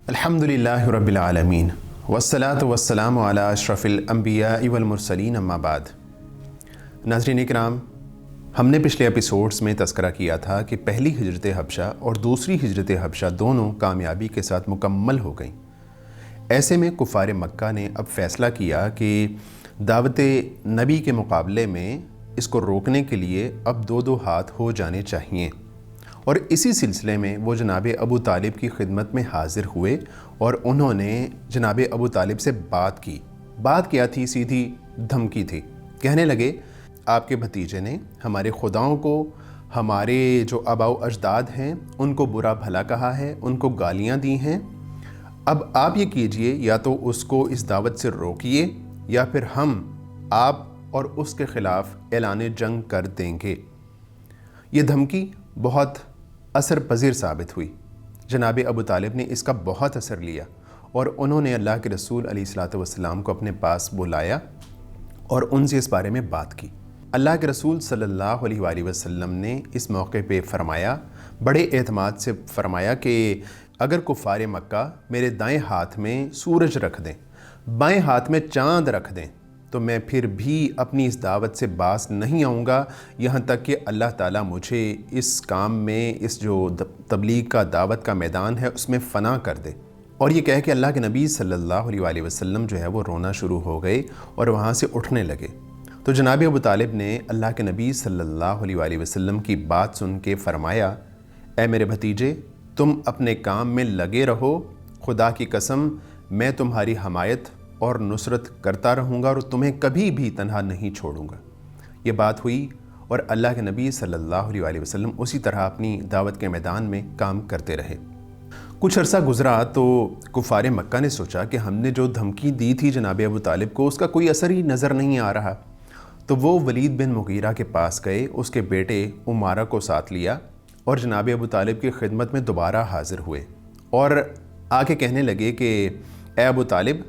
الحمدللہ رب العالمین والصلاة والسلام علی اشرف الانبیاء والمرسلین اما بعد۔ ناظرین اکرام، ہم نے پچھلے ایپیسوڈز میں تذکرہ کیا تھا کہ پہلی ہجرت حبشہ اور دوسری ہجرت حبشہ دونوں کامیابی کے ساتھ مکمل ہو گئیں۔ ایسے میں کفار مکہ نے اب فیصلہ کیا کہ دعوت نبی کے مقابلے میں اس کو روکنے کے لیے اب دو ہاتھ ہو جانے چاہیے، اور اسی سلسلے میں وہ جناب ابو طالب کی خدمت میں حاضر ہوئے اور انہوں نے جناب ابو طالب سے بات کی۔ بات کیا تھی؟ سیدھی دھمکی تھی۔ کہنے لگے آپ کے بھتیجے نے ہمارے خداؤں کو، ہمارے جو آباء و اجداد ہیں ان کو برا بھلا کہا ہے، ان کو گالیاں دی ہیں۔ اب آپ یہ کیجئے، یا تو اس کو اس دعوت سے روکیے یا پھر ہم آپ اور اس کے خلاف اعلان جنگ کر دیں گے۔ یہ دھمکی بہت اثر پذیر ثابت ہوئی۔ جناب ابو طالب نے اس کا بہت اثر لیا اور انہوں نے اللہ کے رسول علیہ الصلوۃ والسلام کو اپنے پاس بلایا اور ان سے اس بارے میں بات کی۔ اللہ کے رسول صلی اللہ علیہ وآلہ وسلم نے اس موقع پہ فرمایا، بڑے اعتماد سے فرمایا کہ اگر کفار مکہ میرے دائیں ہاتھ میں سورج رکھ دیں، بائیں ہاتھ میں چاند رکھ دیں، تو میں پھر بھی اپنی اس دعوت سے باز نہیں آؤں گا، یہاں تک کہ اللہ تعالیٰ مجھے اس کام میں، اس جو تبلیغ کا دعوت کا میدان ہے اس میں فنا کر دے۔ اور یہ کہہ کہ اللہ کے نبی صلی اللہ علیہ وآلہ وسلم جو ہے وہ رونا شروع ہو گئے اور وہاں سے اٹھنے لگے۔ تو جناب ابو طالب نے اللہ کے نبی صلی اللہ علیہ وآلہ وسلم کی بات سن کے فرمایا، اے میرے بھتیجے، تم اپنے کام میں لگے رہو، خدا کی قسم میں تمہاری حمایت اور نصرت کرتا رہوں گا اور تمہیں کبھی بھی تنہا نہیں چھوڑوں گا۔ یہ بات ہوئی اور اللہ کے نبی صلی اللہ علیہ وآلہ وسلم اسی طرح اپنی دعوت کے میدان میں کام کرتے رہے۔ کچھ عرصہ گزرا تو کفار مکہ نے سوچا کہ ہم نے جو دھمکی دی تھی جناب ابو طالب کو اس کا کوئی اثر ہی نظر نہیں آ رہا، تو وہ ولید بن مغیرہ کے پاس گئے، اس کے بیٹے عمارہ کو ساتھ لیا اور جناب ابو طالب کی خدمت میں دوبارہ حاضر ہوئے اور آ کے کہنے لگے کہ اے ابو طالب،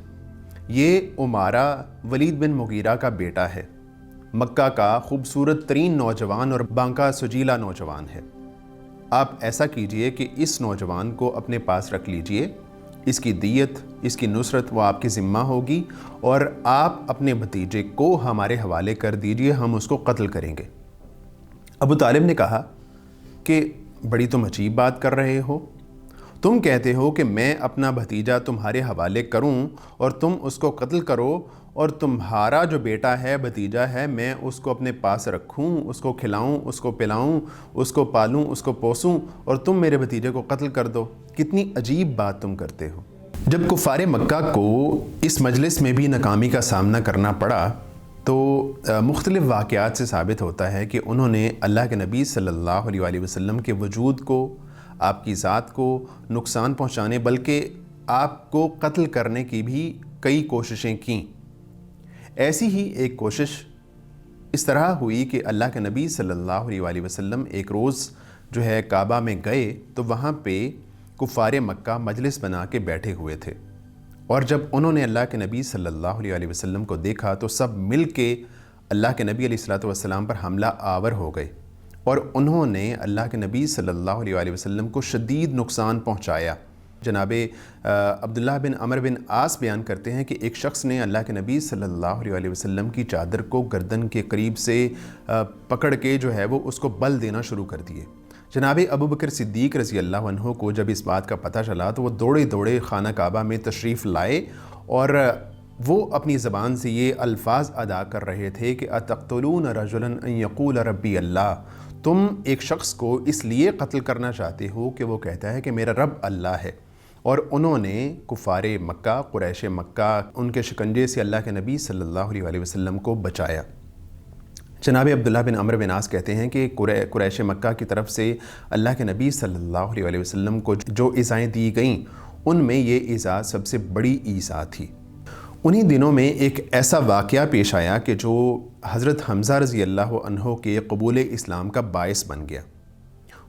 یہ عمارہ ولید بن مغیرہ کا بیٹا ہے، مکہ کا خوبصورت ترین نوجوان اور بانکا سجیلا نوجوان ہے۔ آپ ایسا کیجئے کہ اس نوجوان کو اپنے پاس رکھ لیجئے، اس کی دیت، اس کی نصرت وہ آپ کی ذمہ ہوگی، اور آپ اپنے بھتیجے کو ہمارے حوالے کر دیجئے، ہم اس کو قتل کریں گے۔ ابو طالب نے کہا کہ بڑی تم عجیب بات کر رہے ہو، تم کہتے ہو کہ میں اپنا بھتیجا تمہارے حوالے کروں اور تم اس کو قتل کرو، اور تمہارا جو بیٹا ہے، بھتیجا ہے، میں اس کو اپنے پاس رکھوں، اس کو کھلاؤں، اس کو پلاؤں، اس کو پالوں، اس کو پوسوں، اور تم میرے بھتیجے کو قتل کر دو۔ کتنی عجیب بات تم کرتے ہو۔ جب کفار مکہ کو اس مجلس میں بھی ناکامی کا سامنا کرنا پڑا تو مختلف واقعات سے ثابت ہوتا ہے کہ انہوں نے اللہ کے نبی صلی اللہ علیہ وآلہ وسلم کے وجود کو، آپ کی ذات کو نقصان پہنچانے بلکہ آپ کو قتل کرنے کی بھی کئی کوششیں کیں۔ ایسی ہی ایک کوشش اس طرح ہوئی کہ اللہ کے نبی صلی اللہ علیہ وآلہ وسلم ایک روز جو ہے کعبہ میں گئے تو وہاں پہ کفار مکہ مجلس بنا کے بیٹھے ہوئے تھے، اور جب انہوں نے اللہ کے نبی صلی اللہ علیہ وآلہ وسلم کو دیکھا تو سب مل کے اللہ کے نبی علیہ الصلوۃ والسلام پر حملہ آور ہو گئے اور انہوں نے اللہ کے نبی صلی اللہ علیہ وآلہ وسلم کو شدید نقصان پہنچایا۔ جناب عبداللہ بن عمر بن عاص بیان کرتے ہیں کہ ایک شخص نے اللہ کے نبی صلی اللہ علیہ وآلہ وسلم کی چادر کو گردن کے قریب سے پکڑ کے جو ہے وہ اس کو بل دینا شروع کر دیے۔ جناب ابو بکر صدیق رضی اللہ عنہ کو جب اس بات کا پتہ چلا تو وہ دوڑے خانہ کعبہ میں تشریف لائے اور وہ اپنی زبان سے یہ الفاظ ادا کر رہے تھے کہ اتقتلون رجلا ان یقول ربی اللہ، تم ایک شخص کو اس لیے قتل کرنا چاہتے ہو کہ وہ کہتا ہے کہ میرا رب اللہ ہے۔ اور انہوں نے کفار مکہ، قریش مکہ، ان کے شکنجے سے اللہ کے نبی صلی اللہ علیہ وآلہ وسلم کو بچایا۔ جناب عبداللہ بن عمر بن عاص کہتے ہیں کہ قریش مکہ کی طرف سے اللہ کے نبی صلی اللہ علیہ وآلہ وسلم کو جو ایذائیں دی گئیں ان میں یہ ایذا سب سے بڑی ایذا تھی۔ انہی دنوں میں ایک ایسا واقعہ پیش آیا کہ جو حضرت حمزہ رضی اللہ عنہ کے قبول اسلام کا باعث بن گیا۔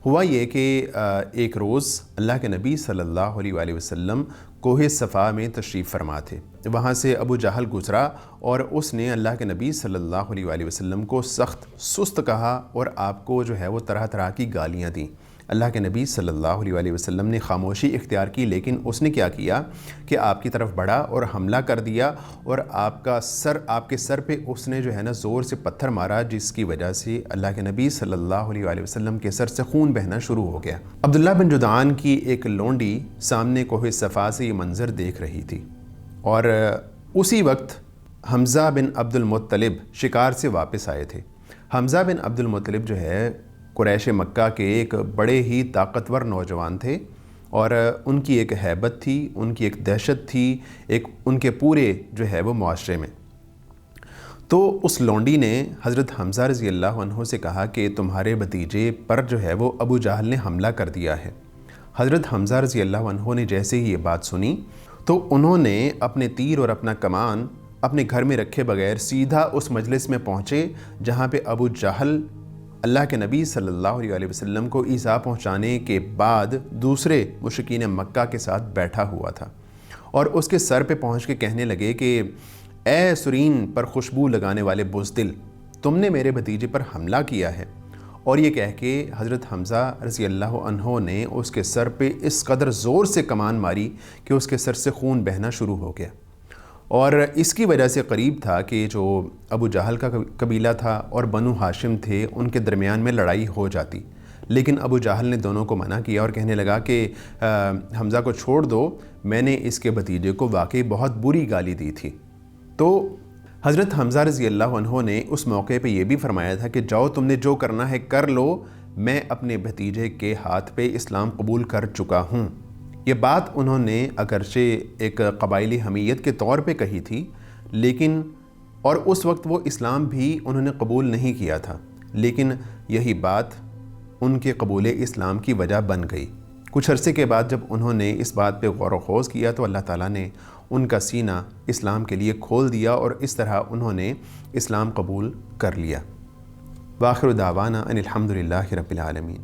ہوا یہ کہ ایک روز اللہ کے نبی صلی اللہ علیہ وآلہ وسلم کوہ صفا میں تشریف فرما تھے۔ وہاں سے ابو جہل گزرا اور اس نے اللہ کے نبی صلی اللہ علیہ وآلہ وسلم کو سخت سست کہا اور آپ کو جو ہے وہ طرح طرح کی گالیاں دیں۔ اللہ کے نبی صلی اللہ علیہ وآلہ وسلم نے خاموشی اختیار کی، لیکن اس نے کیا کیا کہ آپ کی طرف بڑھا اور حملہ کر دیا، اور آپ کے سر پہ اس نے جو ہے نا زور سے پتھر مارا، جس کی وجہ سے اللہ کے نبی صلی اللہ علیہ وآلہ وسلم کے سر سے خون بہنا شروع ہو گیا۔ عبداللہ بن جدعان کی ایک لونڈی سامنے کوہ صفا سے یہ منظر دیکھ رہی تھی، اور اسی وقت حمزہ بن عبد المطلب شکار سے واپس آئے تھے۔ حمزہ بن عبد المطلب جو ہے قریش مکہ کے ایک بڑے ہی طاقتور نوجوان تھے، اور ان کی ایک ہیبت تھی، ان کی ایک دہشت تھی، ایک ان کے پورے جو ہے وہ معاشرے میں۔ تو اس لونڈی نے حضرت حمزہ رضی اللہ عنہ سے کہا کہ تمہارے بھتیجے پر جو ہے وہ ابو جہل نے حملہ کر دیا ہے۔ حضرت حمزہ رضی اللہ عنہ نے جیسے ہی یہ بات سنی تو انہوں نے اپنے تیر اور اپنا کمان اپنے گھر میں رکھے بغیر سیدھا اس مجلس میں پہنچے جہاں پہ ابو جہل اللہ کے نبی صلی اللہ علیہ وسلم کو ایذا پہنچانے کے بعد دوسرے مشرکین مکہ کے ساتھ بیٹھا ہوا تھا، اور اس کے سر پہ پہنچ کے کہنے لگے کہ اے سرین پر خوشبو لگانے والے بزدل، تم نے میرے بھتیجے پر حملہ کیا ہے۔ اور یہ کہہ کے حضرت حمزہ رضی اللہ عنہ نے اس کے سر پہ اس قدر زور سے کمان ماری کہ اس کے سر سے خون بہنا شروع ہو گیا، اور اس کی وجہ سے قریب تھا کہ جو ابو جہل کا قبیلہ تھا اور بنو ہاشم تھے ان کے درمیان میں لڑائی ہو جاتی، لیکن ابو جہل نے دونوں کو منع کیا اور کہنے لگا کہ حمزہ کو چھوڑ دو، میں نے اس کے بھتیجے کو واقعی بہت بری گالی دی تھی۔ تو حضرت حمزہ رضی اللہ عنہ نے اس موقع پہ یہ بھی فرمایا تھا کہ جاؤ تم نے جو کرنا ہے کر لو، میں اپنے بھتیجے کے ہاتھ پہ اسلام قبول کر چکا ہوں۔ یہ بات انہوں نے اگرچہ ایک قبائلی حمیت کے طور پہ کہی تھی، لیکن اور اس وقت وہ اسلام بھی انہوں نے قبول نہیں کیا تھا، لیکن یہی بات ان کے قبول اسلام کی وجہ بن گئی۔ کچھ عرصے کے بعد جب انہوں نے اس بات پہ غور و خوض کیا تو اللہ تعالیٰ نے ان کا سینہ اسلام کے لیے کھول دیا، اور اس طرح انہوں نے اسلام قبول کر لیا۔ وآخر دعوانا ان الحمد للہ رب العالمین۔